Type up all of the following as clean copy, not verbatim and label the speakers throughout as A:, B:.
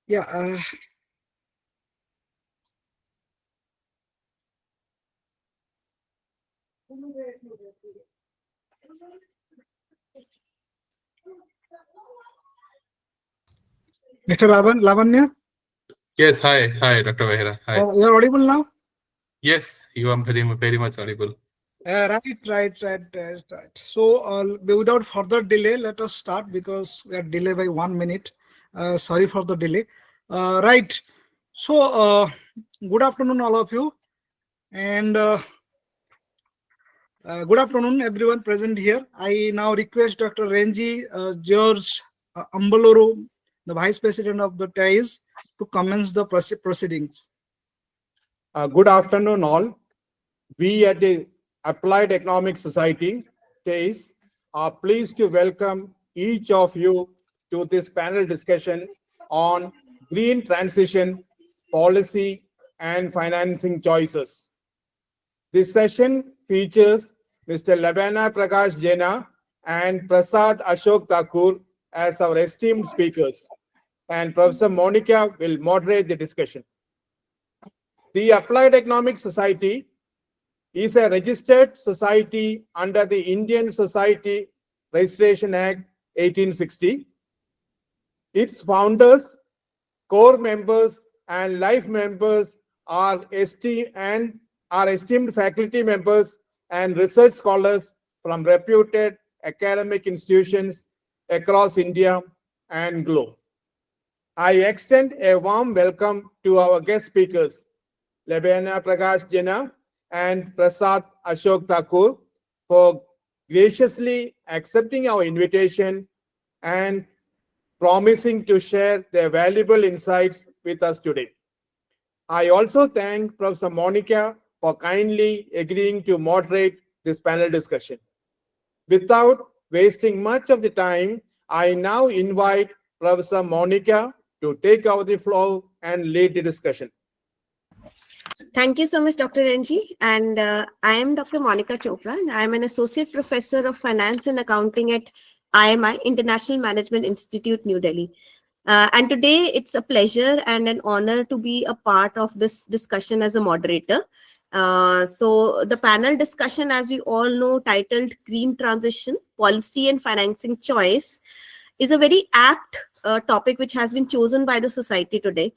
A: Yeah, Mr. Lavanya,
B: Yes, hi, Dr. Vehra. Hi.
A: you're audible now?
B: Yes, you are very much audible.
A: Right. So, without further delay, let us start because we are delayed by 1 minute. Sorry for the delay. Right. So, good afternoon, all of you, and good afternoon, everyone present here. I now request Dr. Renji George Ambaloro, the Vice President of the TAIS, to commence the proceedings.
C: Good afternoon, all. We at the Applied Economic Society, TASE, are pleased to welcome each of you to this panel discussion on green transition, policy, and financing choices. This session features Mr. Labana Prakash Jena and Prasad Ashok Thakur as our esteemed speakers, and Professor Monica will moderate the discussion. The Applied Economic Society is a registered society under the Indian Society Registration Act 1860. Its founders, core members, and life members are esteemed faculty members and research scholars from reputed academic institutions across India and globe. I extend a warm welcome to our guest speakers, Labana Prakash Jena and Prasad Ashok Thakur, for graciously accepting our invitation and promising to share their valuable insights with us today. I also thank Professor Monica for kindly agreeing to moderate this panel discussion. Without wasting much of the time, I now invite Professor Monica to take over the floor and lead the discussion.
D: Thank you so much, Dr. Renji. And I am Dr. Monica Chopra, and I am an associate professor of finance and accounting at IMI, International Management Institute, New Delhi. And today it's a pleasure and an honor to be a part of this discussion as a moderator. So the panel discussion, as we all know, titled Green Transition, Policy and Financing Choice, is a very apt topic which has been chosen by the society today.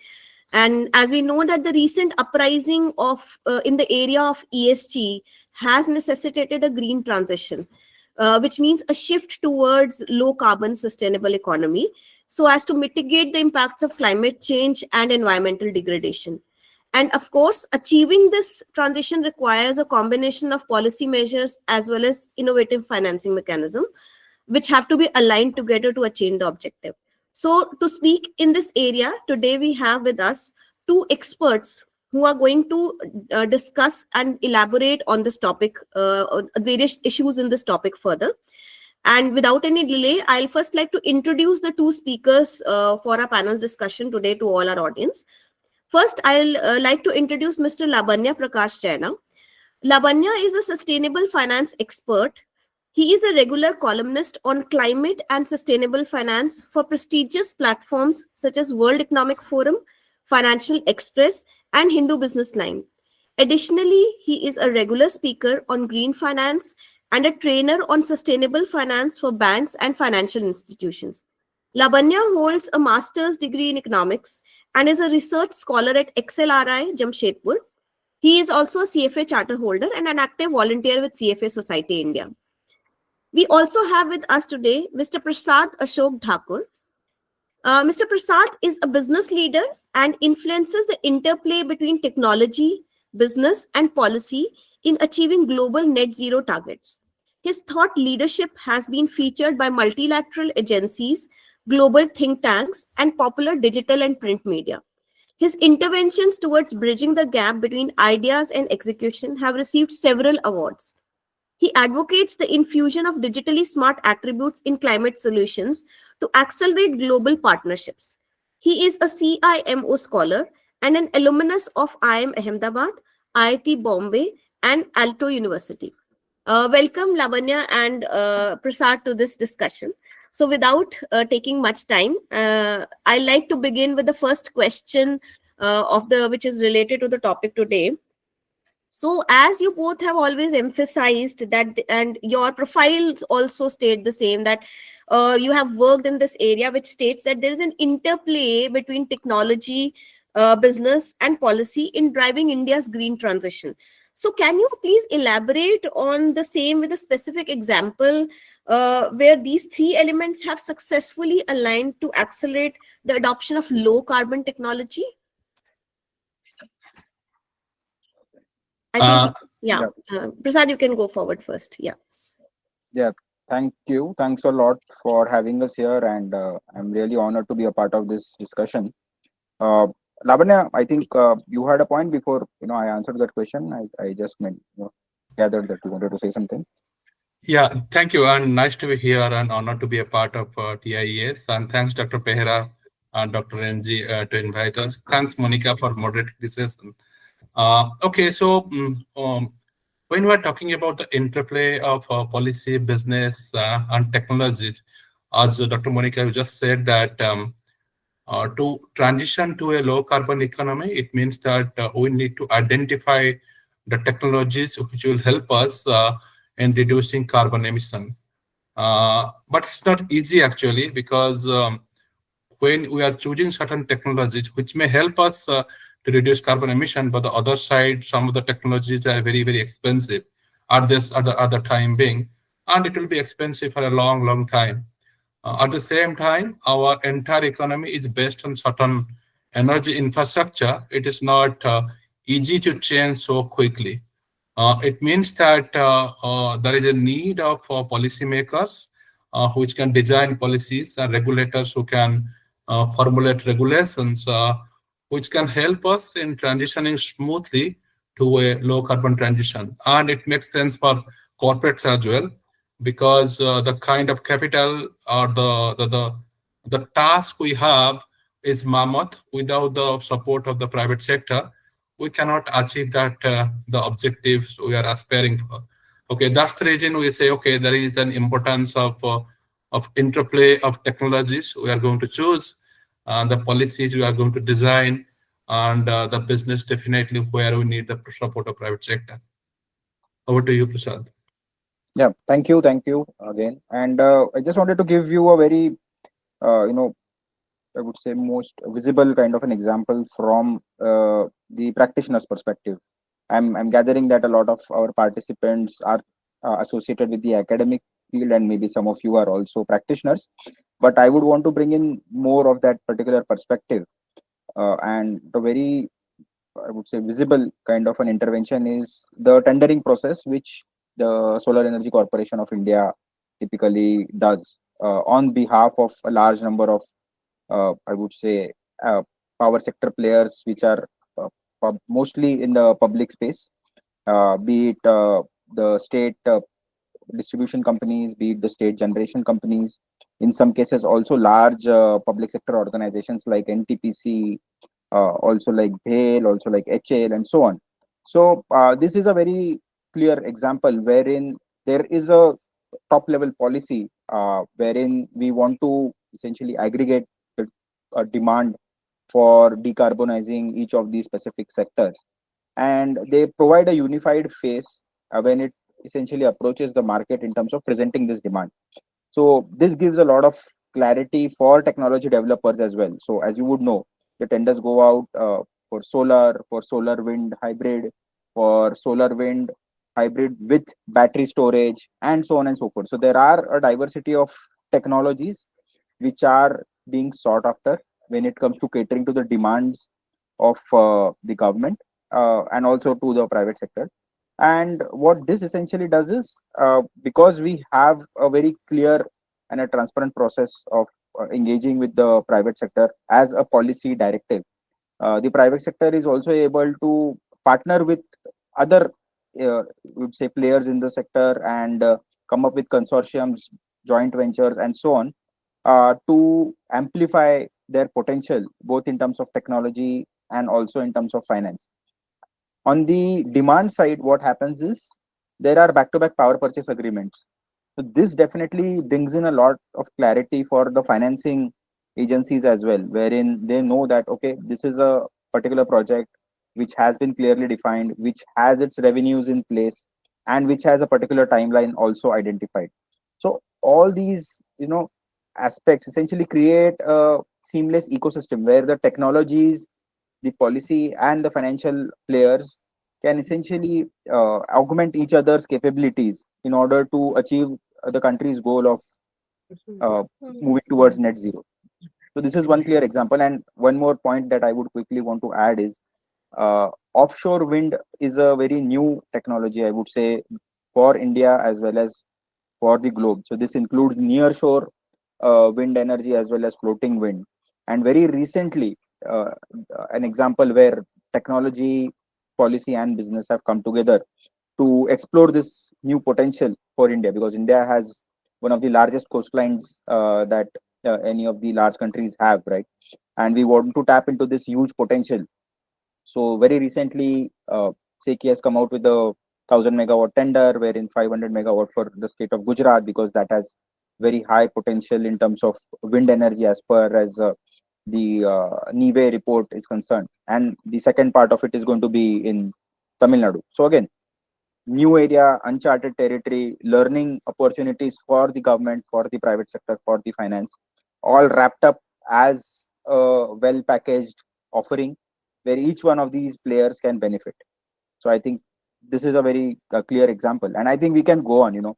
D: And as we know that the recent uprising of in the area of ESG has necessitated a green transition, which means a shift towards low carbon sustainable economy, so as to mitigate the impacts of climate change and environmental degradation. And of course, achieving this transition requires a combination of policy measures as well as innovative financing mechanism, which have to be aligned together to achieve the objective. So to speak in this area, today we have with us two experts who are going to discuss and elaborate on this topic, on various issues in this topic further. And without any delay, I'll first like to introduce the two speakers for our panel discussion today to all our audience. First, I'll like to introduce Mr. Lavanya Prakash Jaina. Lavanya is a sustainable finance expert. He is a regular columnist on climate and sustainable finance for prestigious platforms such as World Economic Forum, Financial Express, and Hindu Business Line. Additionally, he is a regular speaker on green finance and a trainer on sustainable finance for banks and financial institutions. Lavanya holds a master's degree in economics and is a research scholar at XLRI, Jamshedpur. He is also a CFA charter holder and an active volunteer with CFA Society India. We also have with us today Mr. Prasad Ashok Thakur. Mr. Prasad is a business leader and influences the interplay between technology, business, and policy in achieving global net zero targets. His thought leadership has been featured by multilateral agencies, global think tanks, and popular digital and print media. His interventions towards bridging the gap between ideas and execution have received several awards. He advocates the infusion of digitally smart attributes in climate solutions to accelerate global partnerships. He is a CIMO scholar and an alumnus of IIM Ahmedabad, IIT Bombay, and Alto University. Welcome, Lavanya and Prasad, to this discussion. So without taking much time, I like to begin with the first question which is related to the topic today. So as you both have always emphasized that, and your profiles also state the same, that you have worked in this area, which states that there is an interplay between technology, business, and policy in driving India's green transition. So can you please elaborate on the same with a specific example where these three elements have successfully aligned to accelerate the adoption of low carbon technology? I think, yeah. Prasad, you can go forward first. Yeah.
E: Yeah, thank you. Thanks a lot for having us here, and I'm really honored to be a part of this discussion. Lavanya, I think you had a point before, I answered that question. I just gathered that you wanted to say something.
B: Yeah, thank you. And nice to be here and honored to be a part of TIES. And thanks, Dr. Behera and Dr. NG to invite us. Thanks, Monica, for moderating this session. Okay, so when we are talking about the interplay of policy, business, and technologies, as Dr. Monica, you just said that to transition to a low carbon economy, it means that we need to identify the technologies which will help us in reducing carbon emission. But it's not easy actually, because when we are choosing certain technologies which may help us to reduce carbon emission, but the other side, some of the technologies are very, very expensive at the time being, and it will be expensive for a long, long time. At the same time, our entire economy is based on certain energy infrastructure. It is not easy to change so quickly. It means that there is a need of policymakers which can design policies, and regulators who can formulate regulations which can help us in transitioning smoothly to a low carbon transition. And it makes sense for corporates as well, because the kind of capital or the task we have is mammoth. Without the support of the private sector, we cannot achieve that the objectives we are aspiring for. Okay, that's the reason we say, okay, there is an importance of interplay of technologies we are going to choose, the policies we are going to design, and the business definitely where we need the support of private sector. Over to you, Prasad.
E: Yeah, thank you again. And I just wanted to give you a very, I would say most visible kind of an example from the practitioner's perspective. I'm gathering that a lot of our participants are associated with the academic field, and maybe some of you are also practitioners. But I would want to bring in more of that particular perspective. And the very, I would say, visible kind of an intervention is the tendering process, which the Solar Energy Corporation of India typically does on behalf of a large number of, I would say, power sector players, which are mostly in the public space, be it the state distribution companies, be it the state generation companies, in some cases also large public sector organizations like NTPC, also like BHEL, also like HAL, and so on. So this is a very clear example wherein there is a top level policy wherein we want to essentially aggregate a demand for decarbonizing each of these specific sectors, and they provide a unified face when it essentially approaches the market in terms of presenting this demand. So this gives a lot of clarity for technology developers as well. So as you would know, the tenders go out for solar wind hybrid, for solar wind hybrid with battery storage, and so on and so forth. So there are a diversity of technologies which are being sought after when it comes to catering to the demands of the government and also to the private sector. And what this essentially does is, because we have a very clear and a transparent process of engaging with the private sector as a policy directive, the private sector is also able to partner with other would say players in the sector and come up with consortiums, joint ventures, and so on to amplify their potential, both in terms of technology and also in terms of finance. On the demand side, what happens is there are back-to-back power purchase agreements. So this definitely brings in a lot of clarity for the financing agencies as well, wherein they know that, okay, this is a particular project which has been clearly defined, which has its revenues in place, and which has a particular timeline also identified. So all these, aspects essentially create a seamless ecosystem where the technologies, the policy, and the financial players can essentially augment each other's capabilities in order to achieve the country's goal of moving towards net zero. So this is one clear example. And one more point that I would quickly want to add is offshore wind is a very new technology, I would say, for India as well as for the globe. So this includes nearshore wind energy as well as floating wind. And very recently, an example where technology, policy, and business have come together to explore this new potential for India, because India has one of the largest coastlines that any of the large countries have, right? And we want to tap into this huge potential. So very recently, SECI has come out with a 1,000 megawatt tender, wherein 500 megawatt for the state of Gujarat, because that has very high potential in terms of wind energy as per as the NIWE report is concerned. And the second part of it is going to be in Tamil Nadu. So again, new area, uncharted territory, learning opportunities for the government, for the private sector, for the finance, all wrapped up as a well packaged offering where each one of these players can benefit. So I think this is a very clear example, and I think we can go on.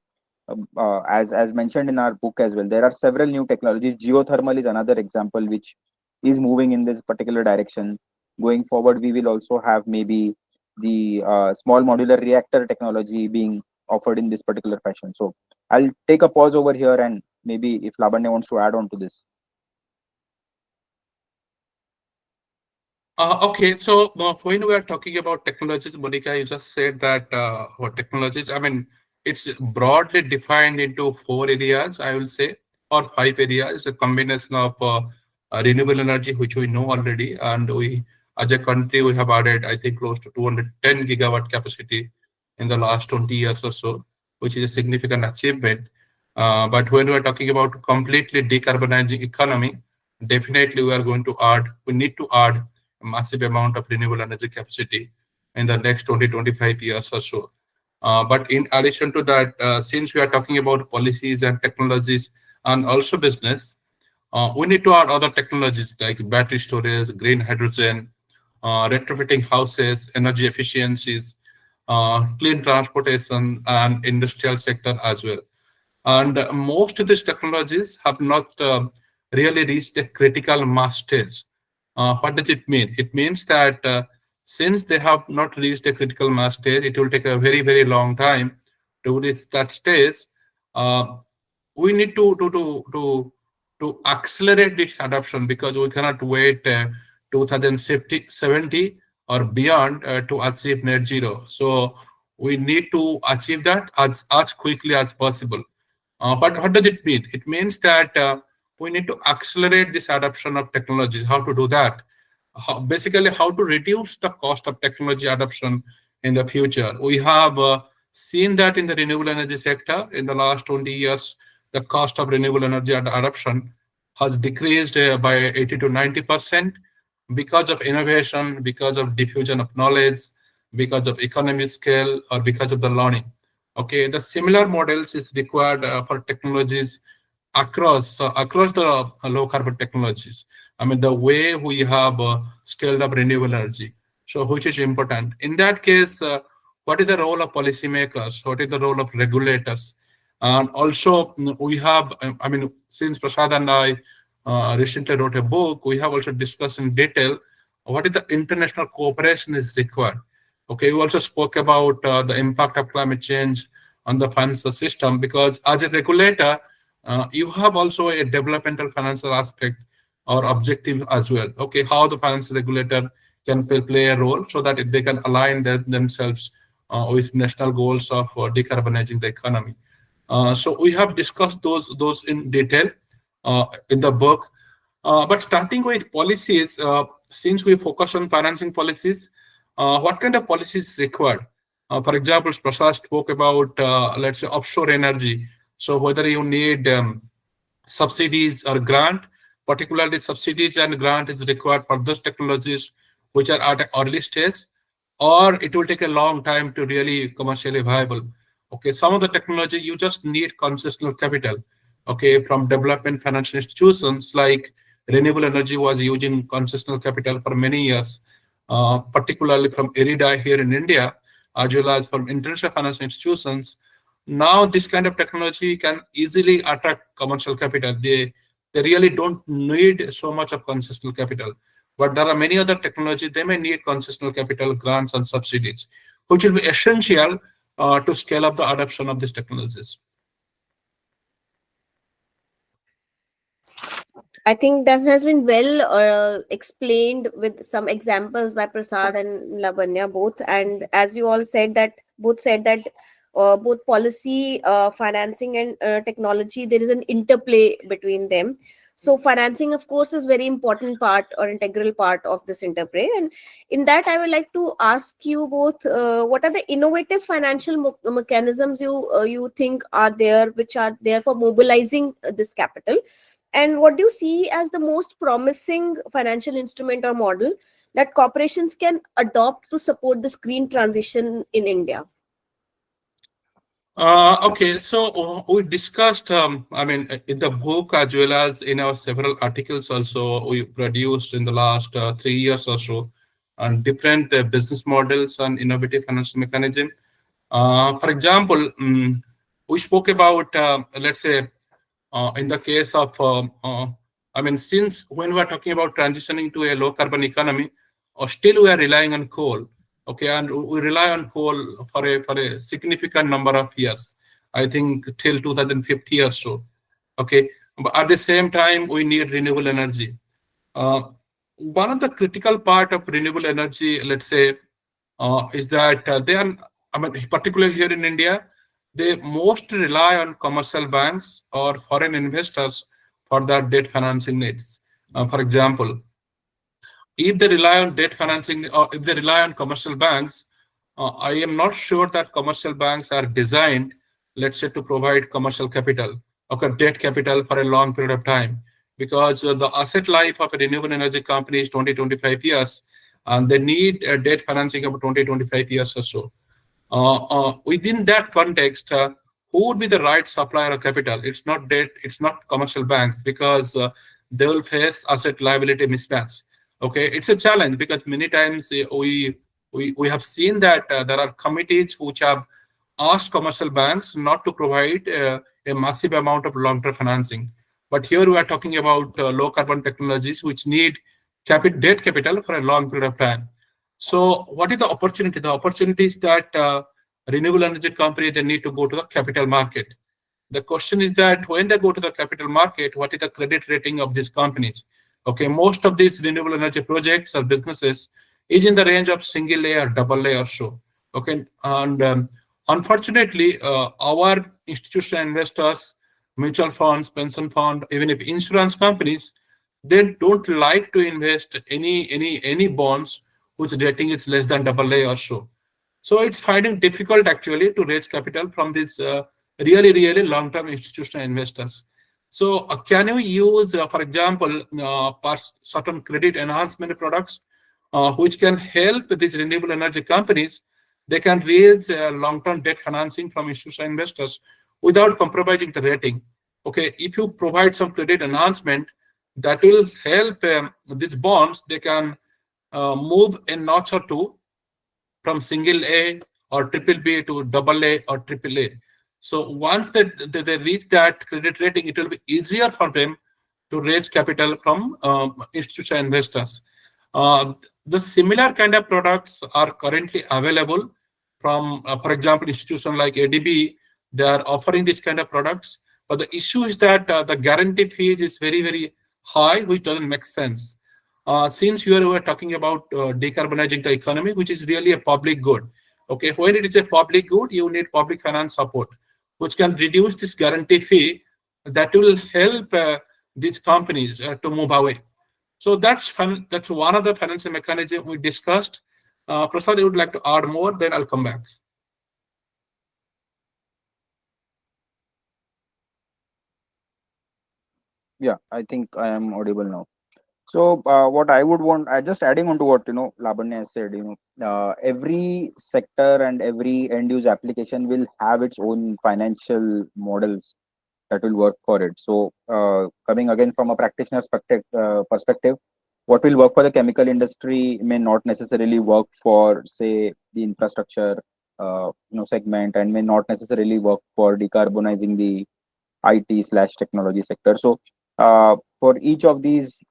E: As mentioned in our book as well, there are several new technologies. Geothermal is another example which is moving in this particular direction. Going forward, we will also have maybe the small modular reactor technology being offered in this particular fashion. So I'll take a pause over here, and maybe if Lavanya wants to add on to this.
B: Okay, so when we are talking about technologies, Monica, you just said that what technologies, I mean, it's broadly defined into 4 areas, I will say, or 5 areas. It's a combination of renewable energy, which we know already, and we, as a country, we have added, I think, close to 210 gigawatt capacity in the last 20 years or so, which is a significant achievement. But when we are talking about completely decarbonizing economy, definitely we need to add a massive amount of renewable energy capacity in the next 20-25 years or so. But in addition to that, since we are talking about policies and technologies and also business, we need to add other technologies like battery storage, green hydrogen, retrofitting houses, energy efficiencies, clean transportation, and industrial sector as well. And most of these technologies have not really reached a critical mass stage. What does it mean? It means that since they have not reached a critical mass stage, it will take a very, very long time to reach that stage. We need to accelerate this adoption, because we cannot wait 2070 or beyond to achieve net zero. So we need to achieve that as quickly as possible. What does it mean? It means that we need to accelerate this adoption of technologies. How to do that? Basically, how to reduce the cost of technology adoption in the future. We have seen that in the renewable energy sector in the last 20 years, the cost of renewable energy adoption has decreased by 80 to 90% because of innovation, because of diffusion of knowledge, because of economy scale, or because of the learning. Okay, the similar models is required for technologies across the low carbon technologies. I mean, the way we have scaled up renewable energy, so which is important. In that case, what is the role of policymakers? What is the role of regulators? And also, we have, I mean, since Prasad and I recently wrote a book, we have also discussed in detail what is the international cooperation is required. Okay, we also spoke about the impact of climate change on the financial system, because as a regulator, you have also a developmental financial aspect or objective as well. Okay, how the financial regulator can play a role so that they can align themselves with national goals of decarbonizing the economy. So we have discussed those in detail in the book. But starting with policies, since we focus on financing policies, what kind of policies is required? For example, Prasad spoke about, let's say, offshore energy. So whether you need subsidies or grant, particularly subsidies and grant is required for those technologies which are at an early stage, or it will take a long time to really commercially viable. Okay, some of the technology you just need concessional capital. Okay, from development financial institutions like renewable energy was using concessional capital for many years, particularly from IREDA here in India, as well as from international financial institutions. Now this kind of technology can easily attract commercial capital. They really don't need so much of concessional capital. But there are many other technologies, they may need concessional capital, grants, and subsidies, which will be essential to scale up the adoption of these technologies.
D: I think that has been well explained with some examples by Prasad and Lavanya both. And as you all said that, both policy, financing, and technology, there is an interplay between them. So financing, of course, is very important part or integral part of this interplay. And in that, I would like to ask you both, what are the innovative financial mechanisms you think are there, which are there for mobilizing this capital? And what do you see as the most promising financial instrument or model that corporations can adopt to support this green transition in India?
B: Okay, so we discussed, I mean, in the book as well as in our several articles also we produced in the last 3 years or so on different business models and innovative financial mechanism. For example, we spoke about, let's say, in the case of, I mean, since when we are talking about transitioning to a low carbon economy, still we are relying on coal. Okay, and we rely on coal for a significant number of years, I think till 2050 or so. Okay, but at the same time, we need renewable energy. One of the critical part of renewable energy, let's say, is that they are, I mean, particularly here in India, they most rely on commercial banks or foreign investors for their debt financing needs. For example, if they rely on debt financing or if they rely on commercial banks, I am not sure that commercial banks are designed, let's say, to provide commercial capital or debt capital for a long period of time, because the asset life of a renewable energy company is 20-25 years, and they need debt financing of 20-25 years or so. Within that context, who would be the right supplier of capital? It's not debt, it's not commercial banks, because they will face asset liability mismatch. Okay, it's a challenge because many times we have seen that there are committees which have asked commercial banks not to provide a massive amount of long-term financing. But here we are talking about low carbon technologies which need debt capital for a long period of time. So what is the opportunity? The opportunity is that renewable energy company, they need to go to the capital market. The question is that when they go to the capital market, what is the credit rating of these companies? Okay, most of these renewable energy projects or businesses is in the range of single A or double A or so. Okay, and unfortunately, our institutional investors, mutual funds, pension fund, even if insurance companies, they don't like to invest any bonds whose rating is less than double A or so. So it's finding difficult actually to raise capital from these really long-term institutional investors. So can you use, for example, certain credit enhancement products which can help these renewable energy companies? They can raise long-term debt financing from institutional investors without compromising the rating. Okay, if you provide some credit enhancement, that will help these bonds. They can move a notch or two from single A or triple B to double A or triple A. So once they reach that credit rating, it will be easier for them to raise capital from institutional investors. The similar kind of products are currently available from, for example, institutions like ADB. They are offering this kind of products. But the issue is that the guarantee fee is very high, which doesn't make sense. Since we were talking about decarbonizing the economy, which is really a public good. Okay, when it is a public good, you need public finance support, which can reduce this guarantee fee. That will help these companies to move away. So that's fun. That's one of the financial mechanism we discussed. Prasad, you would like to add more? Then I'll come back.
E: Yeah, I think I am audible now. So what I would want, I just adding on to what Labanya has said. Every sector and every end use application will have its own financial models that will work for it. So coming again from a practitioner's perspective, what will work for the chemical industry may not necessarily work for, say, the infrastructure segment, and may not necessarily work for decarbonizing the IT/technology sector. So for each of these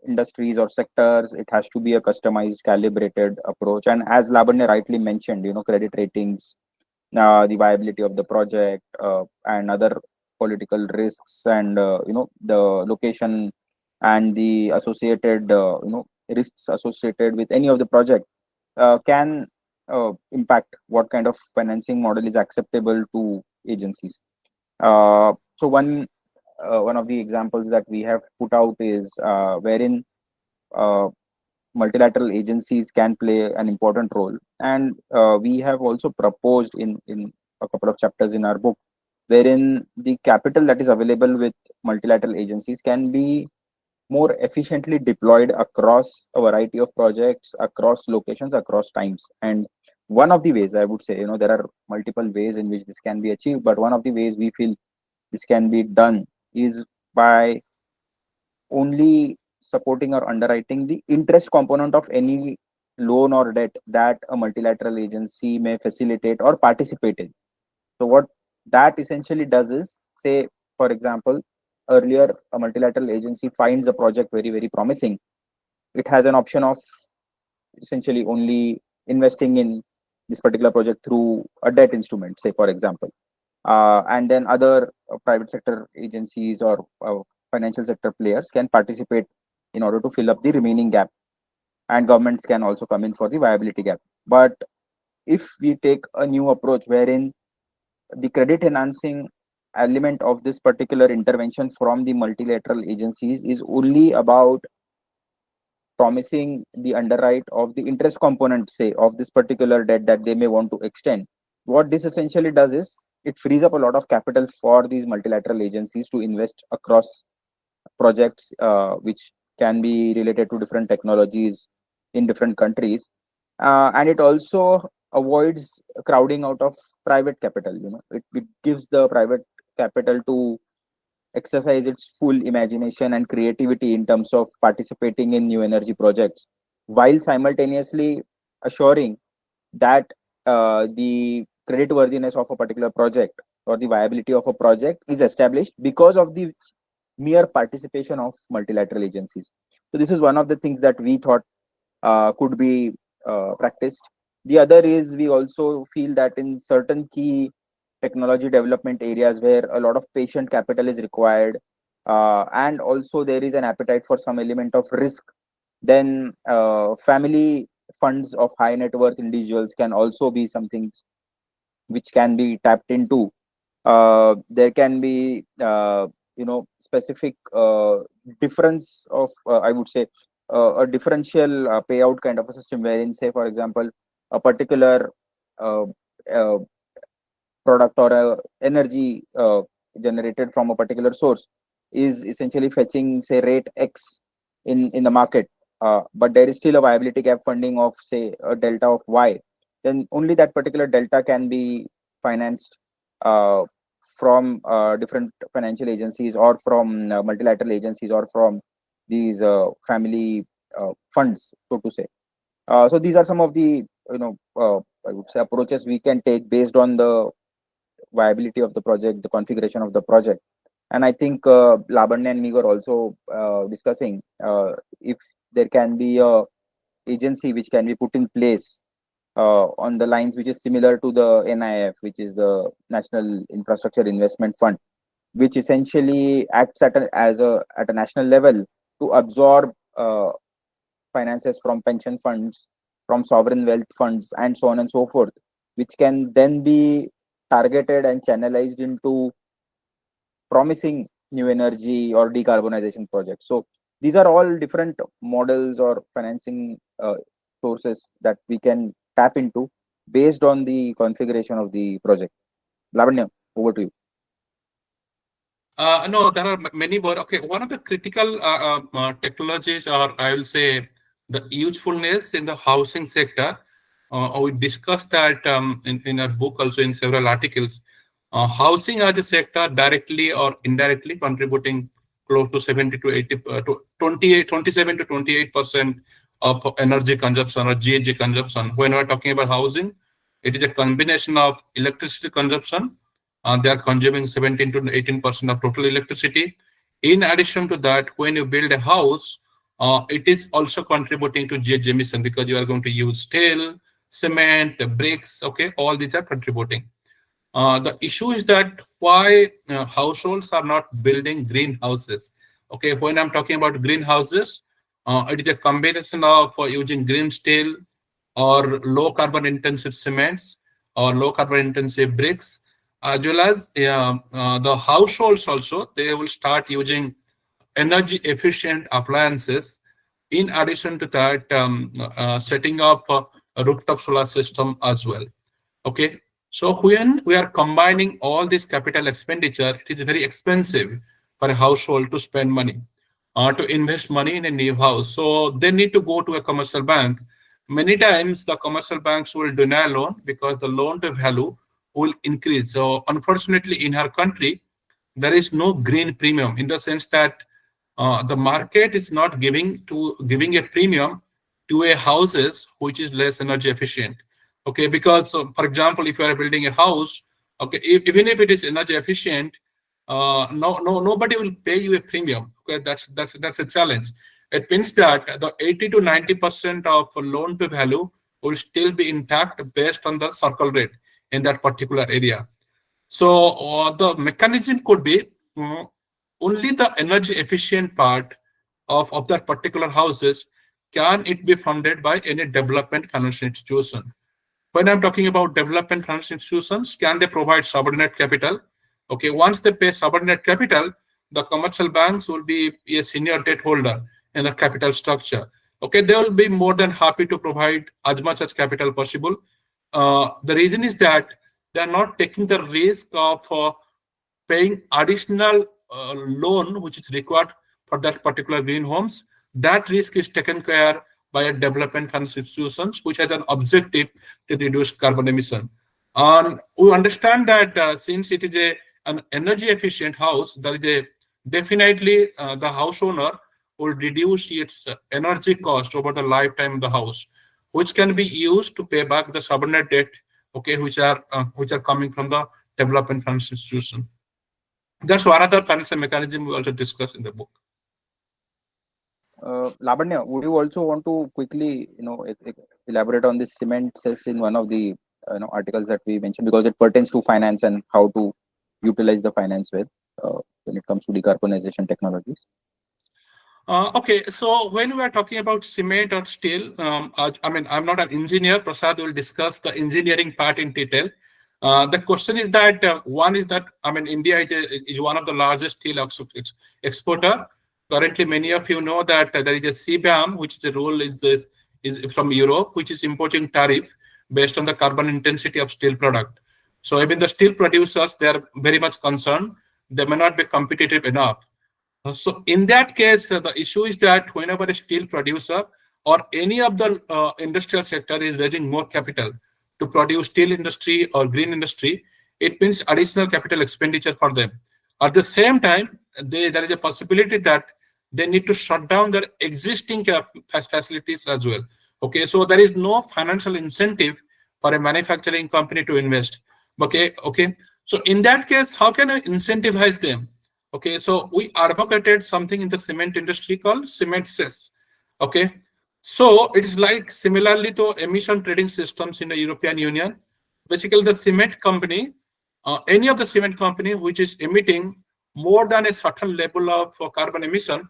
E: industries or sectors, it has to be a customized, calibrated approach. And as Labanya rightly mentioned, credit ratings, the viability of the project, and other political risks, and the location and the associated risks associated with any of the project can impact what kind of financing model is acceptable to agencies. So one of the examples that we have put out is wherein uh, multilateral agencies can play an important role, and we have also proposed in a couple of chapters in our book, wherein the capital that is available with multilateral agencies can be more efficiently deployed across a variety of projects, across locations, across times. And one of the ways, I would say, there are multiple ways in which this can be achieved, but one of the ways we feel this can be done is by only supporting or underwriting the interest component of any loan or debt that a multilateral agency may facilitate or participate in. So what that essentially does is, say, for example, earlier a multilateral agency finds a project very, very promising. It has an option of essentially only investing in this particular project through a debt instrument, say, for example. And then other private sector agencies or financial sector players can participate in order to fill up the remaining gap, and governments can also come in for the viability gap. But if we take a new approach wherein the credit enhancing element of this particular intervention from the multilateral agencies is only about promising the underwrite of the interest component, say, of this particular debt that they may want to extend, what this essentially does is it frees up a lot of capital for these multilateral agencies to invest across projects which can be related to different technologies in different countries. And it also avoids crowding out of private capital. It gives the private capital to exercise its full imagination and creativity in terms of participating in new energy projects, while simultaneously assuring that the creditworthiness of a particular project or the viability of a project is established because of the mere participation of multilateral agencies. So this is one of the things that we thought could be practiced. The other is, we also feel that in certain key technology development areas where a lot of patient capital is required, and also there is an appetite for some element of risk, then family funds of high net worth individuals can also be something which can be tapped into. There can be specific difference of I would say a differential payout kind of a system, wherein, say, for example, a particular uh, uh, product or energy generated from a particular source is essentially fetching, say, rate X in the market, but there is still a viability gap funding of, say, a delta of Y, then only that particular delta can be financed uh, from different financial agencies, or from multilateral agencies, or from these family funds, so to say. So these are some of the I would say approaches we can take based on the viability of the project, the configuration of the project. And I think Labanya and me were also discussing if there can be a agency which can be put in place on the lines which is similar to the NIF, which is the National Infrastructure Investment Fund, which essentially acts at a national level to absorb finances from pension funds, from sovereign wealth funds, and so on and so forth, which can then be targeted and channelized into promising new energy or decarbonization projects. So these are all different models or financing sources that we can tap into based on the configuration of the project. Lavanya, over to you.
B: No, there are many more. Okay, one of the critical technologies, or I will say the usefulness in the housing sector, we discussed that in our book, also in several articles. Housing as a sector directly or indirectly contributing close to 70 to 80 to 27 to 28% of energy consumption or GHG consumption. When we're talking about housing, it is a combination of electricity consumption. They are consuming 17 to 18% of total electricity. In addition to that, when you build a house, it is also contributing to GHG emission because you are going to use steel, cement, bricks. Okay, all these are contributing. The issue is that why households are not building greenhouses. Okay, when I'm talking about greenhouses, it is a combination of using green steel or low carbon intensive cements or low carbon intensive bricks, as well as the households also, they will start using energy efficient appliances. In addition to that, setting up a rooftop solar system as well. Okay, so when we are combining all this capital expenditure, it is very expensive for a household to spend money to invest money in a new house. So they need to go to a commercial bank. Many times the commercial banks will deny loan because the loan to value will increase. So unfortunately, in our country, there is no green premium in the sense that the market is not giving a premium to a houses which is less energy efficient. Okay, because for example, if you are building a house, okay, even if it is energy efficient, nobody will pay you a premium. Okay, that's a challenge. It means that the 80 to 90% of loan to value will still be intact based on the circle rate in that particular area. So the mechanism could be only the energy efficient part of that particular houses can it be funded by any development financial institution. When I'm talking about development financial institutions, can they provide subordinate capital? Okay, once they pay subordinate capital, the commercial banks will be a senior debt holder in the capital structure. Okay, they will be more than happy to provide as much as capital possible. The reason is that they are not taking the risk of paying additional loan which is required for that particular green homes. That risk is taken care by a development financial institutions which has an objective to reduce carbon emission. And we understand that since it is an energy efficient house, there is a definitely the house owner will reduce its energy cost over the lifetime of the house, which can be used to pay back the subordinate debt, okay, which are coming from the development financial institution. That's one other financial mechanism we also discussed in the book.
E: Lavanya, would you also want to quickly, elaborate on this cement cess in one of the articles that we mentioned, because it pertains to finance and how to utilize the finance when it comes to decarbonization technologies?
B: Okay, so when we are talking about cement or steel, I mean, I'm not an engineer. Prasad will discuss the engineering part in detail. The question is that one is that, I mean, India is one of the largest steel exporter. Currently, many of you know that there is a CBAM, which is a rule is from Europe, which is imposing tariff based on the carbon intensity of steel product. So even the steel producers, they are very much concerned. They may not be competitive enough. So in that case, the issue is that whenever a steel producer or any of the industrial sector is raising more capital to produce steel industry or green industry, it means additional capital expenditure for them. At the same time, there is a possibility that they need to shut down their existing facilities as well. Okay, so there is no financial incentive for a manufacturing company to invest. Okay. So in that case, how can I incentivize them? Okay, so we advocated something in the cement industry called cement cess. Okay, so it is like similarly to emission trading systems in the European Union. Basically, the cement company, any of the cement company which is emitting more than a certain level of carbon emission,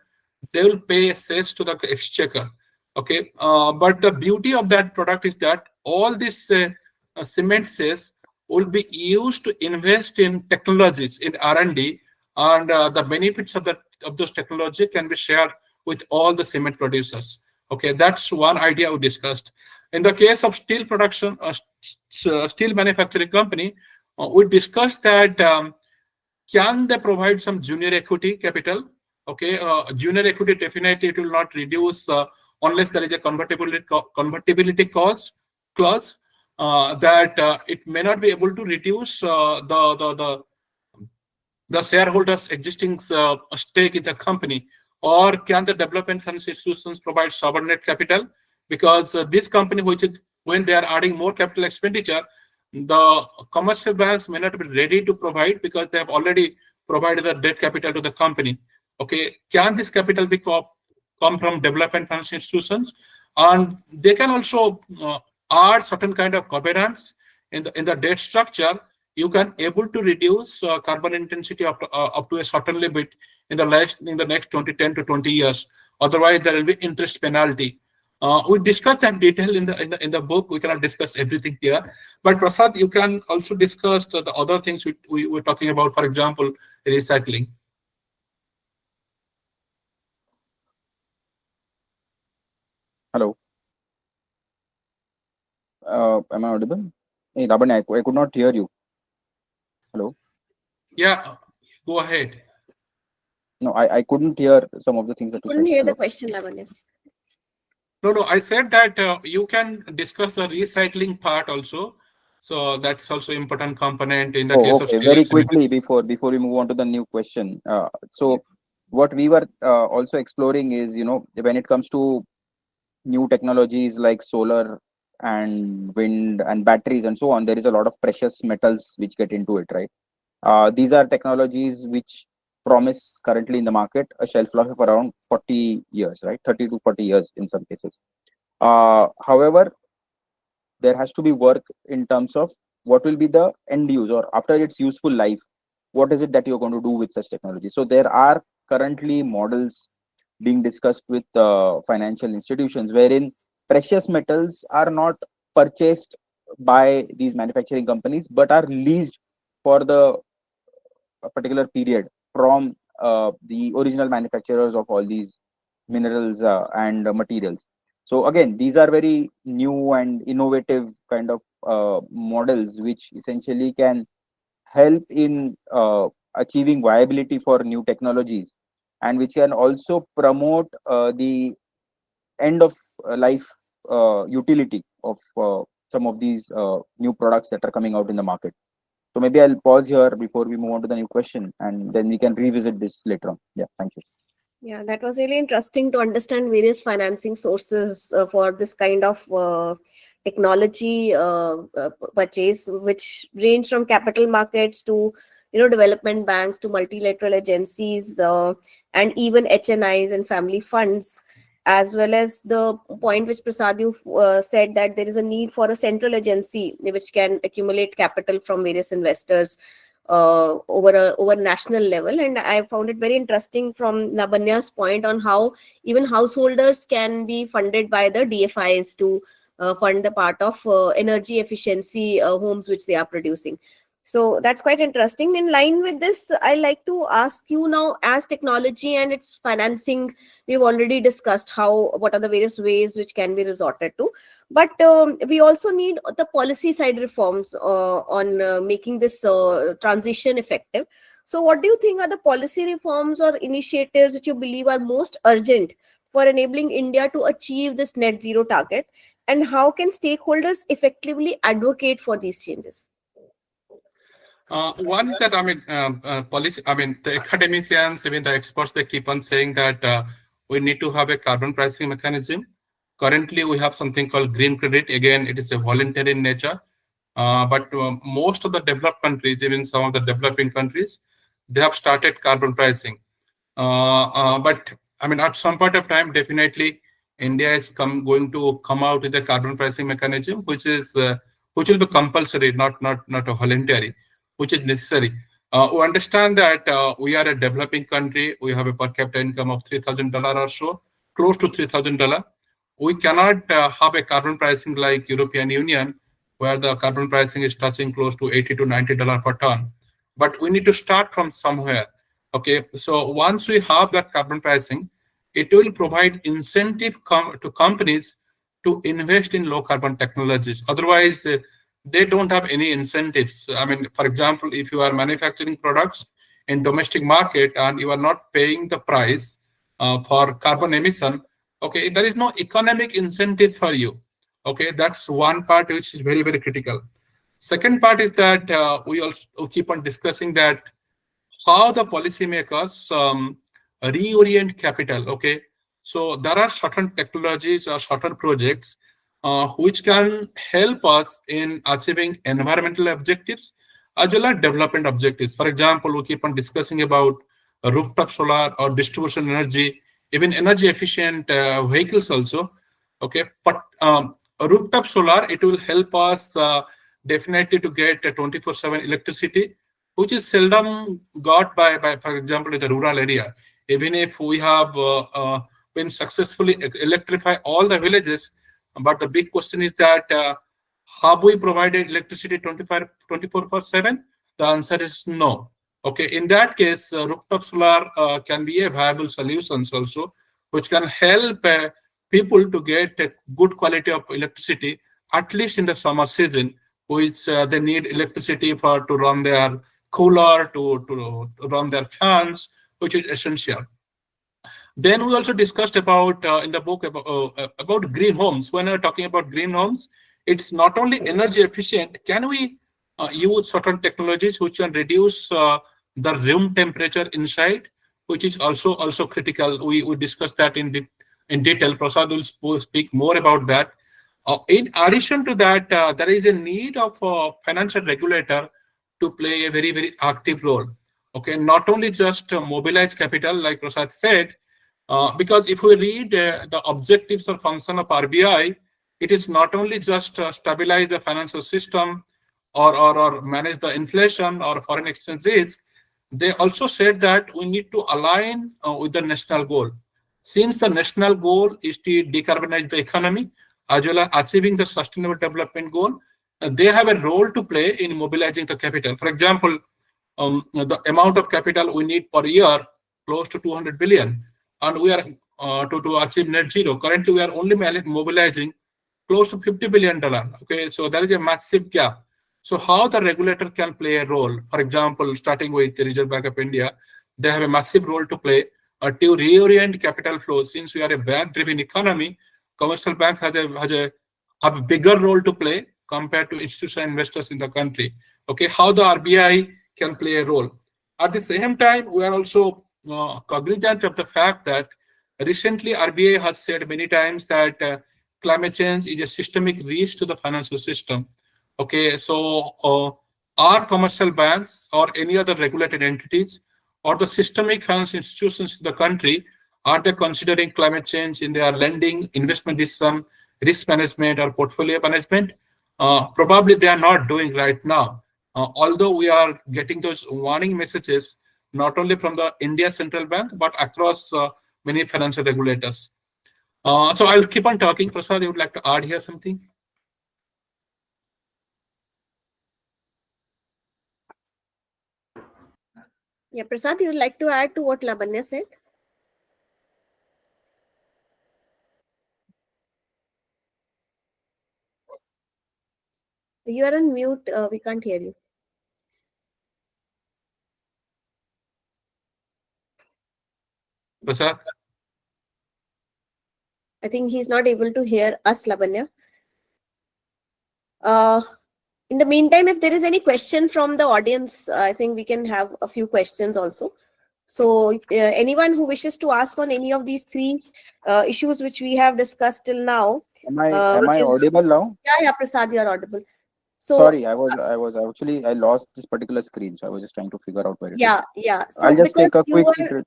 B: they will pay a cess to the exchequer. Okay, but the beauty of that product is that all this cement cess will be used to invest in technologies, in R&D, and the benefits of those technology can be shared with all the cement producers. Okay, that's one idea we discussed. In the case of steel production, steel manufacturing company, we discussed that can they provide some junior equity capital? Okay, junior equity definitely it will not reduce unless there is a convertibility clause that it may not be able to reduce the shareholders' existing stake in the company, or can the development finance institutions provide subordinate capital? Because this company, which is, when they are adding more capital expenditure, the commercial banks may not be ready to provide because they have already provided the debt capital to the company. Okay, can this capital be come from development finance institutions? And they can also add certain kind of covenants in the debt structure. You can able to reduce carbon intensity up to a certain limit in the next 10 to 20 years. Otherwise, there will be interest penalty. We discussed that detail in the book. We cannot discuss everything here. But Prasad, you can also discuss the other things we were talking about. For example, recycling.
E: Hello. Am I audible? Hey, Labanya, I could not hear you. Hello.
B: Yeah, go ahead.
E: No, I couldn't hear some of the things that you
D: Couldn't
E: said.
D: hear
E: Hello.
D: the question, Lavanya.
B: No, I said that you can discuss the recycling part also. So that's also important component in the case of
E: Okay.
B: steel
E: Very
B: and cement.
E: quickly before we move on to the new question. So what we were also exploring is, when it comes to new technologies like solar and wind and batteries and so on, there is a lot of precious metals which get into it, right? These are technologies which promise currently in the market a shelf life of around 40 years, right? 30 to 40 years in some cases. However, there has to be work in terms of what will be the end use, or after its useful life, what is it that you're going to do with such technology. So there are currently models being discussed with financial institutions wherein precious metals are not purchased by these manufacturing companies but are leased for the particular period from the original manufacturers of all these minerals and materials. So again, these are very new and innovative kind of models which essentially can help in achieving viability for new technologies, and which can also promote the end of life utility of some of these new products that are coming out in the market. So maybe I'll pause here before we move on to the new question, and then we can revisit this later on. Yeah, thank you.
D: Yeah, that was really interesting to understand various financing sources for this kind of technology purchase, which range from capital markets to development banks to multilateral agencies and even HNIs and family funds, as well as the point which Prasad you said that there is a need for a central agency which can accumulate capital from various investors over national level. And I found it very interesting from Labanya's point on how even householders can be funded by the DFIs to fund the part of energy efficiency homes which they are producing. So that's quite interesting. In line with this, I like to ask you now, as technology and its financing, we've already discussed what are the various ways which can be resorted to. But we also need the policy side reforms on making this transition effective. So what do you think are the policy reforms or initiatives which you believe are most urgent for enabling India to achieve this net zero target? And how can stakeholders effectively advocate for these changes?
B: One is that, policy, the academicians, even the experts, they keep on saying that we need to have a carbon pricing mechanism. Currently, we have something called green credit. Again, it is a voluntary in nature. But most of the developed countries, even some of the developing countries, they have started carbon pricing. But at some point of time, definitely, India is going to come out with a carbon pricing mechanism, which will be compulsory, not a voluntary, which is necessary. We understand that we are a developing country. We have a per capita income of $3,000 or so, close to $3,000. We cannot have a carbon pricing like European Union, where the carbon pricing is touching close to $80 to $90 per ton. But we need to start from somewhere. Okay, so once we have that carbon pricing, it will provide incentive to companies to invest in low carbon technologies. Otherwise, they don't have any incentives. For example, if you are manufacturing products, in domestic market and you are not paying the price for carbon emission, okay, there is no economic incentive for you. Okay, that's one part which is very, very critical. Second part is that we also keep on discussing that how the policymakers reorient capital. Okay, so there are certain technologies or certain projects which can help us in achieving environmental objectives as well as development objectives. For example, we keep on discussing about rooftop solar or distribution energy, even energy efficient vehicles also. Okay, but rooftop solar, it will help us definitely to get a 24/7 electricity, which is seldom got by for example, in the rural area. Even if we have been successfully electrify all the villages, but the big question is that have we provided electricity 24/7? The answer is no. Okay, in that case, rooftop solar can be a viable solution also, which can help people to get a good quality of electricity, at least in the summer season, which they need electricity to run their cooler, to run their fans, which is essential. Then we also discussed about in the book about green homes. When we're talking about green homes, it's not only energy efficient. Can we use certain technologies which can reduce the room temperature inside, which is also critical. We discussed that in detail. Prasad will speak more about that. In addition to that, there is a need of a financial regulator to play a very, very active role. Okay, not only just mobilize capital, like Prasad said, because if we read the objectives or function of RBI, it is not only just stabilize the financial system or manage the inflation or foreign exchange risk. They also said that we need to align with the national goal. Since the national goal is to decarbonize the economy as well as achieving the sustainable development goal, they have a role to play in mobilizing the capital. For example, the amount of capital we need per year, close to 200 billion. And we are to achieve net zero. Currently, we are only mobilizing close to $50 billion. Okay, so there is a massive gap. So how the regulator can play a role? For example, starting with the Reserve Bank of India, they have a massive role to play to reorient capital flows. Since we are a bank-driven economy, commercial bank have a bigger role to play compared to institutional investors in the country. Okay, how the RBI can play a role. At the same time, we are also cognizant of the fact that recently RBI has said many times that climate change is a systemic risk to the financial system. Okay, so are commercial banks or any other regulated entities or the systemic financial institutions in the country, are they considering climate change in their lending, investment decision, risk management, or portfolio management? Probably they are not doing right now. Although we are getting those warning messages, not only from the India Central Bank, but across many financial regulators. So I'll keep on talking. Prasad, you would like to add here something?
D: Yeah, Prasad, you would like to add to what Lavanya said? You are on mute. We can't hear you.
B: Prasad?
D: I think he's not able to hear us, Lavanya. In the meantime, if there is any question from the audience, I think we can have a few questions also. So anyone who wishes to ask on any of these three issues which we have discussed till now.
E: Am I audible now?
D: Yeah, Prasad, you are audible. So
E: sorry, I was actually, I lost this particular screen, so I was just trying to figure out where it is.
D: Yeah. So
E: I'll just take a quick sorry.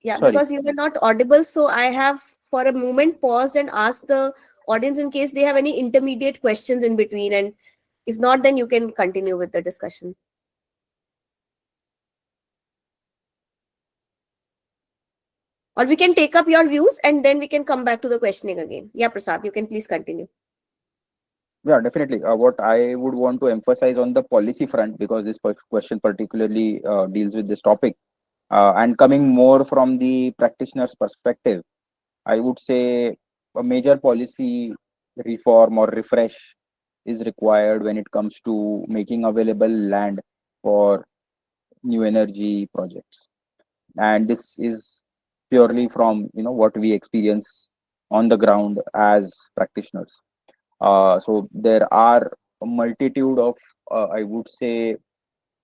D: Because you were not audible, so I have for a moment paused and asked the audience in case they have any intermediate questions in between, and if not, then you can continue with the discussion. Or we can take up your views and then we can come back to the questioning again. Yeah, Prasad, you can please continue.
E: Yeah, definitely. What I would want to emphasize on the policy front, because this question particularly deals with this topic, and coming more from the practitioner's perspective, I would say a major policy reform or refresh is required when it comes to making available land for new energy projects. And this is purely from what we experience on the ground as practitioners. So there are a multitude of I would say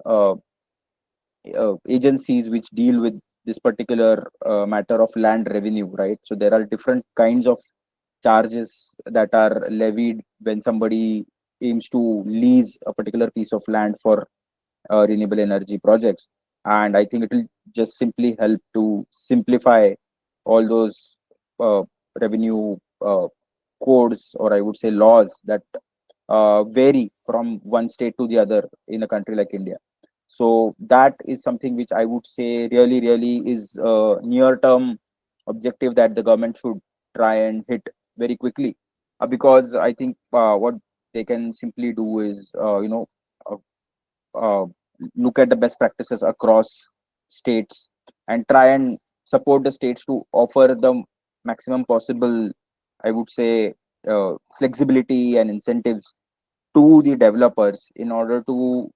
E: uh, agencies which deal with this particular matter of land revenue, right? So there are different kinds of charges that are levied when somebody aims to lease a particular piece of land for renewable energy projects. And I think it will just simply help to simplify all those uh, revenue codes, or I would say laws, that vary from one state to the other in a country like India. So that is something which I would say really is a near term objective that the government should try and hit very quickly, because I think what they can simply do is uh, uh, look at the best practices across states and try and support the states to offer the maximum possible, I would say, flexibility and incentives to the developers in order to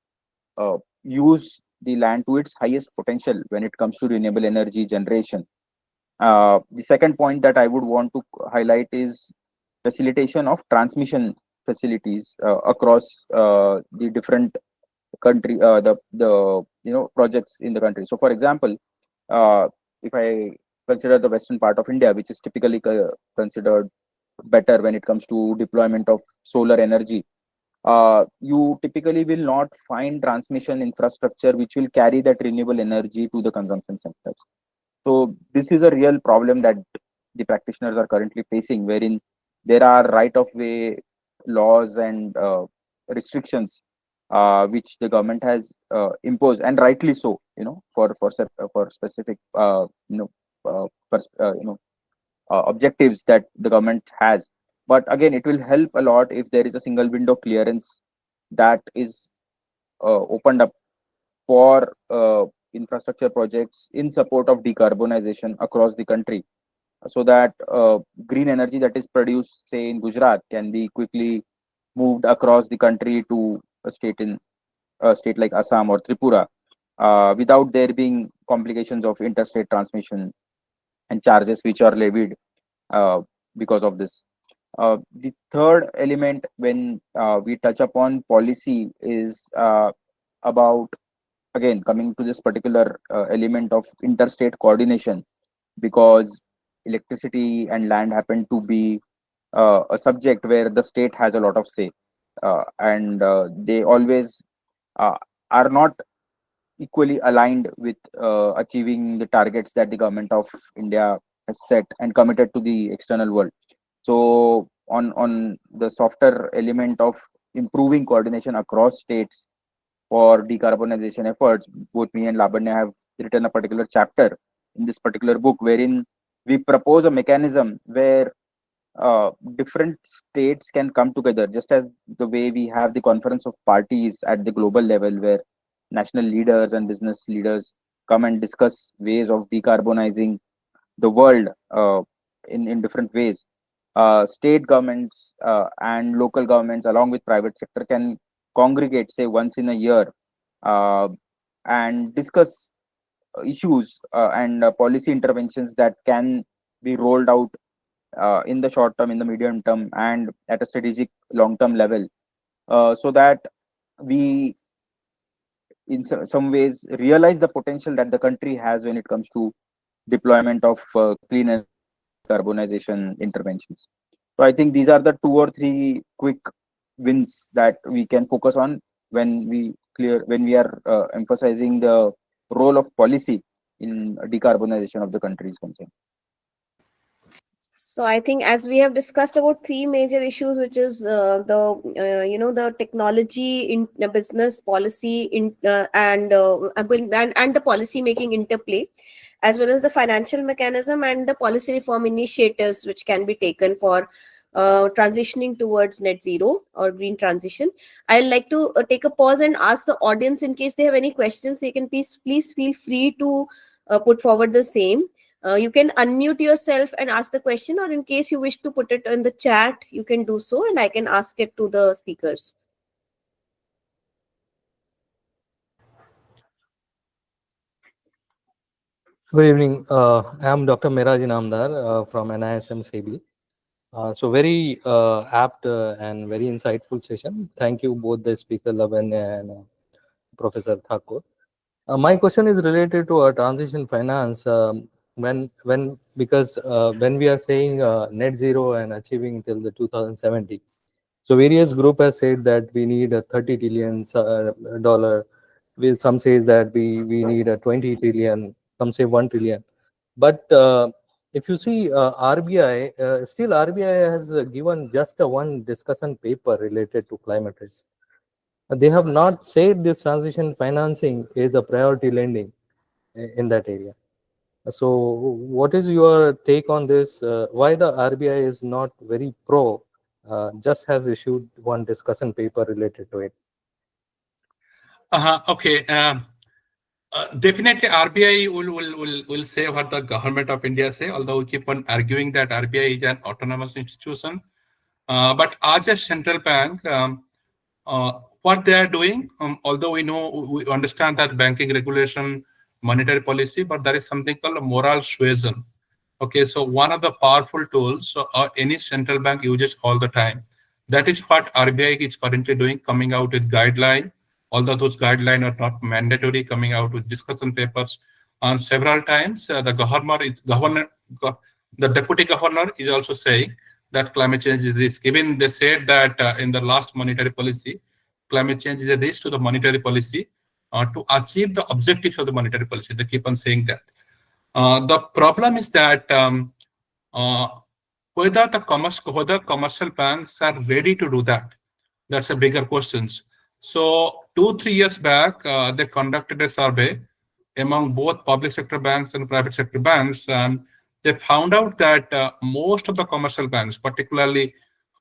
E: use the land to its highest potential when it comes to renewable energy generation. The second point that I would want to highlight is facilitation of transmission facilities across the different country, the projects in the country. So, for example, if I consider the western part of India, which is typically considered better when it comes to deployment of solar energy, you typically will not find transmission infrastructure which will carry that renewable energy to the consumption centers. So this is a real problem that the practitioners are currently facing, wherein there are right of way laws and restrictions which the government has imposed, and rightly so, for specific objectives that the government has. But again, it will help a lot if there is a single window clearance that is opened up for infrastructure projects in support of decarbonization across the country, so that green energy that is produced, say, in Gujarat can be quickly moved across the country to a state like Assam or Tripura, without there being complications of interstate transmission and charges which are levied because of this. The third element when we touch upon policy is about, again, coming to this particular element of interstate coordination, because electricity and land happen to be a subject where the state has a lot of say, and they always uh, are not equally aligned with achieving the targets that the government of India has set and committed to the external world. So on the softer element of improving coordination across states for decarbonization efforts, both me and Labanya have written a particular chapter in this particular book, wherein we propose a mechanism where different states can come together, just as the way we have the conference of parties at the global level, where national leaders and business leaders come and discuss ways of decarbonizing the world in different ways. State governments and local governments, along with private sector, can congregate, say, once in a year, uh, and discuss issues and policy interventions that can be rolled out in the short term, in the medium term, and at a strategic long term level, so that we, in some ways, realize the potential that the country has when it comes to deployment of clean and carbonization interventions. So I think these are the 2 or 3 quick wins that we can focus on when we are emphasizing the role of policy in decarbonization of the country is concerned.
D: So I think, as we have discussed about three major issues, which is the technology in business policy and the policy making interplay, as well as the financial mechanism and the policy reform initiatives which can be taken for transitioning towards net zero or green transition. I'd like to take a pause and ask the audience, in case they have any questions, they can please feel free to put forward the same. You can unmute yourself and ask the question, or in case you wish to put it in the chat, you can do so and I can ask it to the speakers.
F: Good evening. I'm Dr. Miraj Inamdar from NISM CB. So very apt and very insightful session. Thank you both the speaker Lavan and Professor Thakur. My question is related to transition finance. Because when we are saying net zero and achieving till the 2070, so various group has said that we need a 30 trillion dollar. With some says that we need a 20 trillion. Some say 1 trillion. But if you see RBI, still RBI has given just a one discussion paper related to climate risk. They have not said this transition financing is a priority lending in that area. So what is your take on this? Why the RBI is not very pro, just has issued one discussion paper related to it?
B: Okay. Definitely, RBI will say what the government of India say. Although we keep on arguing that RBI is an autonomous institution, but as a central bank, what they are doing, although we understand that banking regulation, monetary policy, but there is something called moral suasion. Okay, so one of the powerful tools any central bank uses all the time. That is what RBI is currently doing, coming out with guidelines. Although those guidelines are not mandatory, coming out with discussion papers on several times. The deputy governor is also saying that climate change is a risk. Even they said that in the last monetary policy, climate change is a risk to the monetary policy to achieve the objectives of the monetary policy. They keep on saying that. The problem is that whether commercial banks are ready to do that, that's a bigger question. So 2-3 years back, they conducted a survey among both public sector banks and private sector banks, and they found out that most of the commercial banks, particularly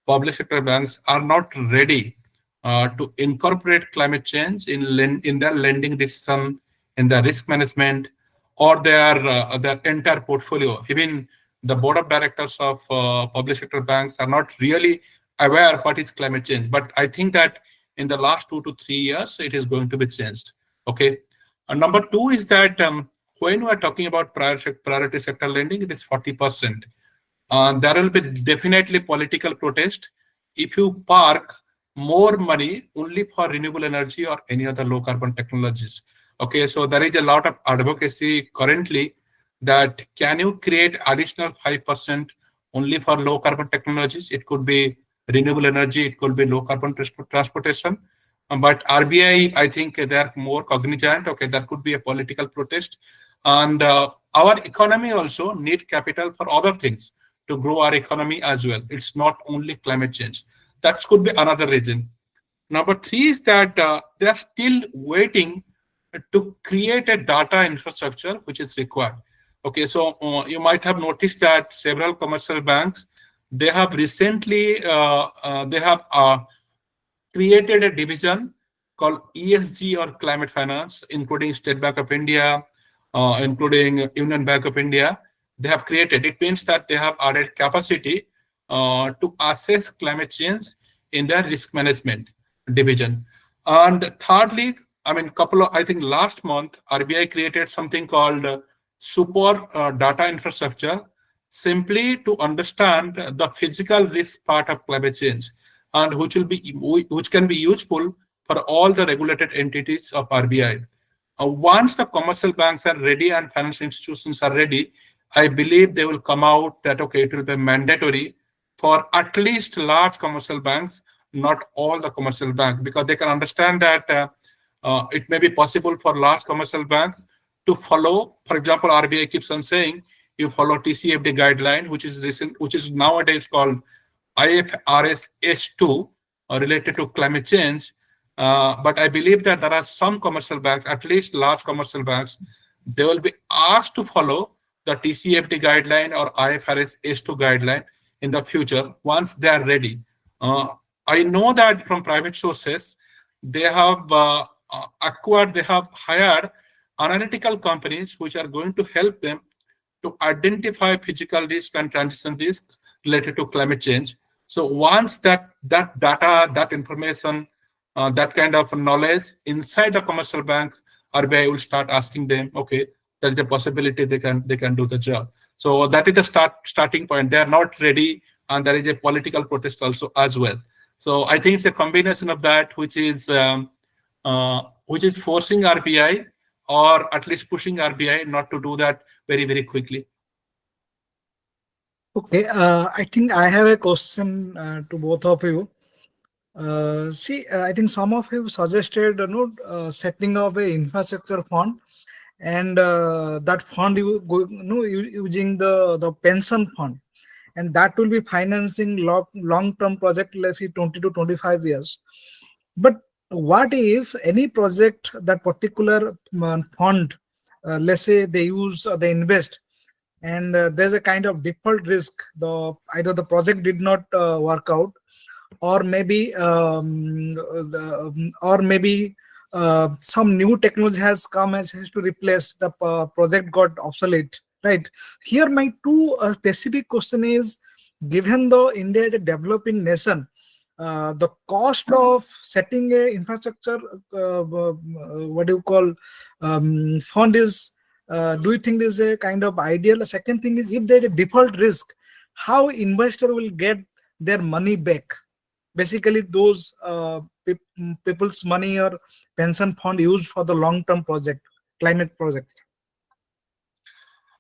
B: public sector banks, are not ready to incorporate climate change in their lending decision, in their risk management, or their entire portfolio. Even the board of directors of public sector banks are not really aware what is climate change. But I think that in the last 2 to 3 years, it is going to be changed. Okay. Number two is that when we are talking about priority sector lending, it is 40%. There will be definitely political protest if you park more money only for renewable energy or any other low carbon technologies. Okay, so there is a lot of advocacy currently that can you create additional 5% only for low carbon technologies? It could be renewable energy, it could be low carbon transportation. But RBI, I think they are more cognizant. Okay, there could be a political protest. And our economy also need capital for other things to grow our economy as well. It's not only climate change. That could be another reason. Number three is that they are still waiting to create a data infrastructure which is required. Okay, so you might have noticed that several commercial banks, they have recently created a division called ESG or climate finance, including State Bank of India, including Union Bank of India. They have created. It means that they have added capacity to assess climate change in their risk management division. And thirdly, I think last month, RBI created something called super data infrastructure, simply to understand the physical risk part of climate change, and which can be useful for all the regulated entities of RBI. Once the commercial banks are ready and financial institutions are ready, I believe they will come out that, okay, it will be mandatory for at least large commercial banks, not all the commercial banks, because they can understand that it may be possible for large commercial banks to follow. For example, RBI keeps on saying you follow TCFD guideline, which is nowadays called IFRS S2 related to climate change. But I believe that there are some commercial banks, at least large commercial banks, they will be asked to follow the TCFD guideline or IFRS S2 guideline in the future once they are ready. I know that from private sources, they have hired analytical companies which are going to help them to identify physical risk and transition risk related to climate change. So once that data, that information, that kind of knowledge inside the commercial bank, RBI will start asking them, okay, there is a possibility they can do the job. So that is the starting point. They are not ready, and there is a political protest also as well. So I think it's a combination of that which is forcing RBI, or at least pushing RBI not to do that very quickly.
A: Okay, I think I have a question to both of you. I think some of you suggested setting up a infrastructure fund, and that fund using the pension fund, and that will be financing long-term project, let's say 20 to 25 years. But what if any project, that particular fund, let's say they invest, and there's a kind of default risk, either the project did not work out, or maybe some new technology has come and has to replace the project, got obsolete, right? Here my two specific question is, given though India is a developing nation, the cost of setting a infrastructure fund is, do you think is a kind of ideal? The second thing is, if there is a default risk, how investor will get their money back? Basically those people's money or pension fund used for the long-term project, climate project.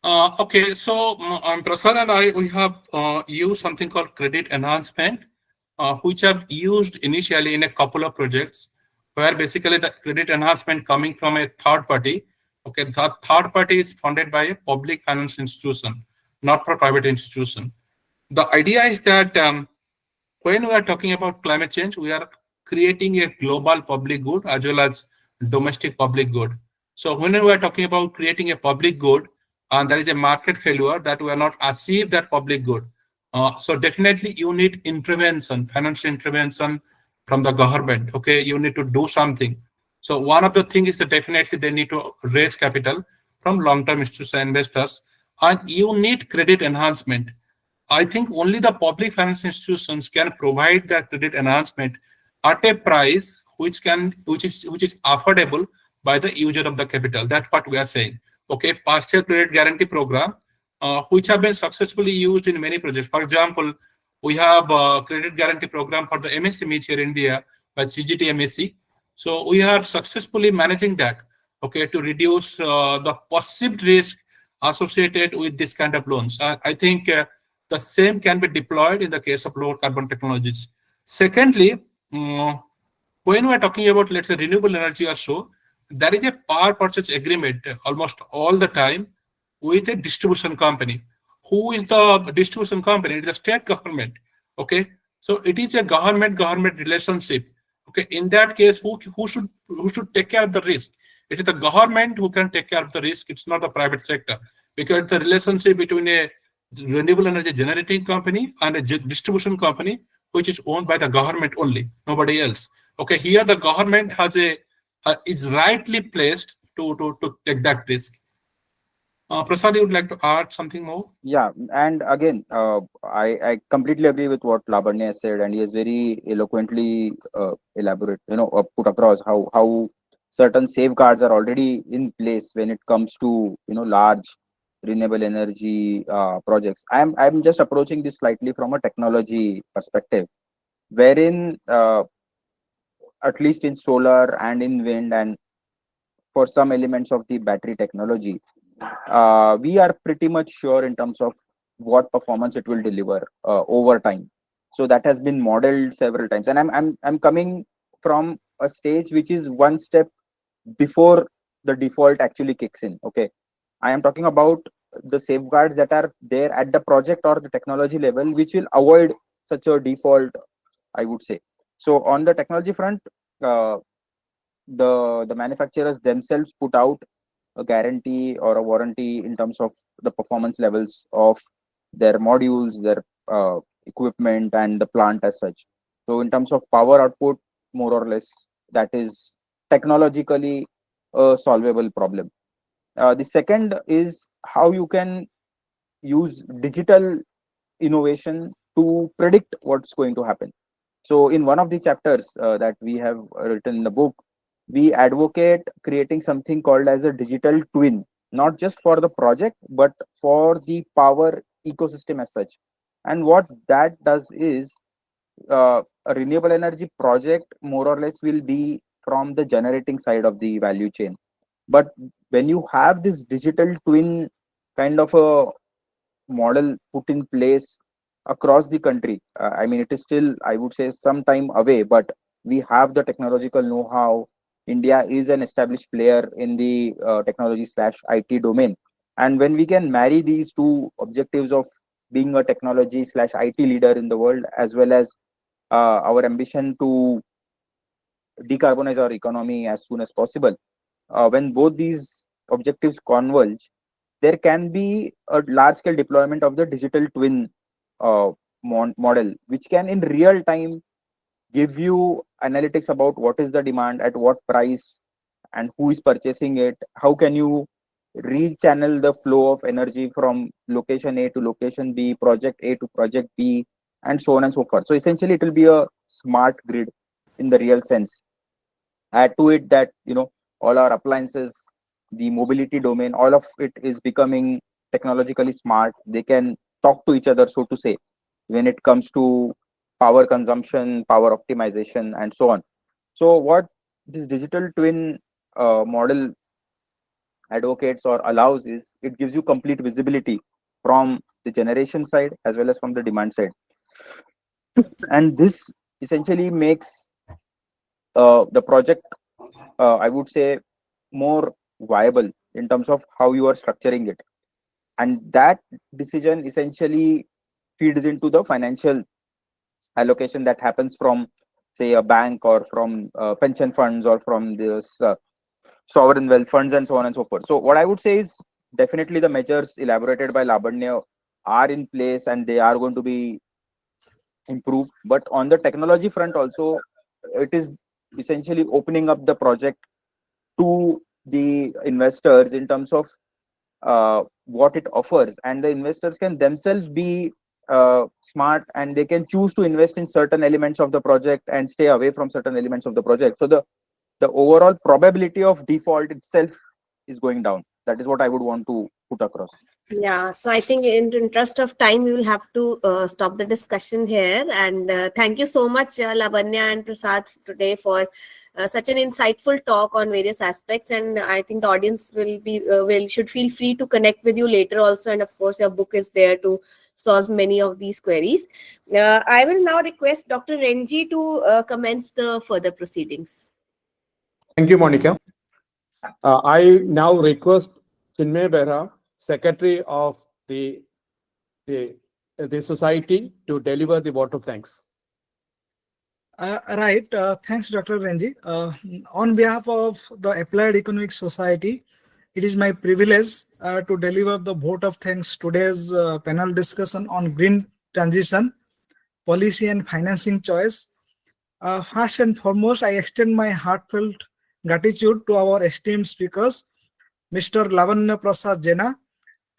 B: Okay, so Prasad and I, we have used something called credit enhancement, which I've used initially in a couple of projects, where basically the credit enhancement coming from a third party. Okay, the third party is funded by a public finance institution, not for private institution. The idea is that when we are talking about climate change, we are creating a global public good as well as domestic public good. So when we are talking about creating a public good, and there is a market failure that we are not achieve that public good, so definitely you need intervention, financial intervention from the government. Okay, you need to do something. So one of the things is that definitely they need to raise capital from long-term institutional investors, and you need credit enhancement. I think only the public finance institutions can provide that credit enhancement at a price which is affordable by the user of the capital. That's what we are saying. Okay, partial credit guarantee program, which have been successfully used in many projects. For example, we have a credit guarantee program for the MSMEs here in India by CGT MSC. So we are successfully managing that, okay, to reduce the perceived risk associated with this kind of loans. I think the same can be deployed in the case of lower carbon technologies. Secondly, when we are talking about, let's say, renewable energy or so, there is a power purchase agreement almost all the time with a distribution company. Who is the distribution company? It is the state government. Okay, so it is a government relationship. Okay, in that case, who should take care of the risk? It is the government who can take care of the risk. It's not the private sector, because the relationship between a renewable energy generating company and a distribution company, which is owned by the government only, nobody else. Okay, here the government is rightly placed to take that risk. Prasad, you would like to add something more?
E: Yeah, and again, I completely agree with what Lavanya said, and he has very eloquently elaborate, put across how certain safeguards are already in place when it comes to large renewable energy projects. I'm just approaching this slightly from a technology perspective, wherein at least in solar and in wind and for some elements of the battery technology, we are pretty much sure in terms of what performance it will deliver over time. So that has been modeled several times, and I'm coming from a stage which is one step before the default actually kicks in. Okay, I am talking about the safeguards that are there at the project or the technology level, which will avoid such a default, I would say. So on the technology front, the manufacturers themselves put out a guarantee or a warranty in terms of the performance levels of their modules, their equipment, and the plant as such. So in terms of power output, more or less, that is technologically a solvable problem. The second is how you can use digital innovation to predict what's going to happen. So in one of the chapters that we have written in the book, we advocate creating something called as a digital twin not just for the project, but for the power ecosystem as such. And what that does is, a renewable energy project more or less will be from the generating side of the value chain. But when you have this digital twin kind of a model put in place across the country, I mean, it is still, I would say, some time away, but we have the technological know-how. India is an established player in the technology/IT domain. And when we can marry these two objectives of being a technology/IT leader in the world, as well as our ambition to decarbonize our economy as soon as possible, when both these objectives converge, there can be a large scale deployment of the digital twin model, which can in real time give you analytics about what is the demand, at what price, and who is purchasing it. How can you rechannel the flow of energy from location A to location B, project A to project B, and so on and so forth. So essentially, it will be a smart grid in the real sense. Add to it that, all our appliances, the mobility domain, all of it is becoming technologically smart. They can talk to each other, so to say, when it comes to power consumption, power optimization, and so on. So what this digital twin model advocates or allows is, it gives you complete visibility from the generation side as well as from the demand side. And this essentially makes the project, I would say, more viable in terms of how you are structuring it. And that decision essentially feeds into the financial allocation that happens from, say, a bank, or from pension funds, or from this sovereign wealth funds, and so on and so forth. So what I would say is, definitely the measures elaborated by Lavanya are in place and they are going to be improved. But on the technology front also, it is essentially opening up the project to the investors in terms of what it offers, and the investors can themselves be smart, and they can choose to invest in certain elements of the project and stay away from certain elements of the project. So the overall probability of default itself is going down. That is what I would want to put across.
D: Yeah, so I think in the interest of time, we will have to stop the discussion here. And thank you so much, Lavanya and Prasad, today for such an insightful talk on various aspects. And I think the audience should feel free to connect with you later also. And of course, your book is there to solve many of these queries. I will now request Dr. Renji to commence the further proceedings.
C: Thank you, Monica. I now request Chinmay Behra, Secretary of the Society, to deliver the vote of thanks.
A: Right. Thanks, Dr. Renji. On behalf of the Applied Economics Society, it is my privilege to deliver the vote of thanks today's panel discussion on green transition, policy and financing choice. First and foremost, I extend my heartfelt gratitude to our esteemed speakers, Mr. Lavanya Prasad Jena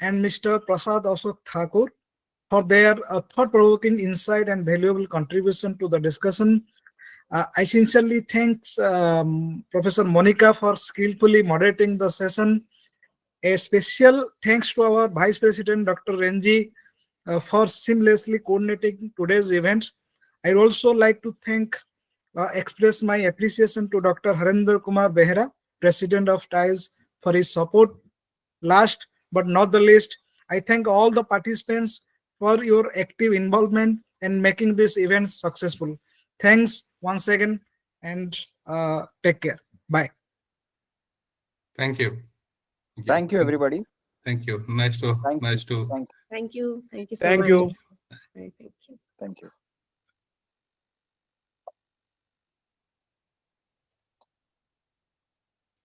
A: and Mr. Prasad Ashok Thakur, for their thought-provoking insight and valuable contribution to the discussion. I sincerely thank Professor Monica for skillfully moderating the session. A special thanks to our Vice President, Dr. Renji, for seamlessly coordinating today's event. I'd also like to express my appreciation to Dr. Harinder Kumar Behra, President of TIES, for his support. Last but not the least, I thank all the participants for your active involvement in making this event successful. Thanks once again, and take care. Bye.
B: Thank you.
E: Thank you, everybody.
B: Thank you. Nice to.
E: Thank you.
D: Thank you. Thank you so
C: Thank
D: much.
C: you.
D: Thank you.
E: Thank you.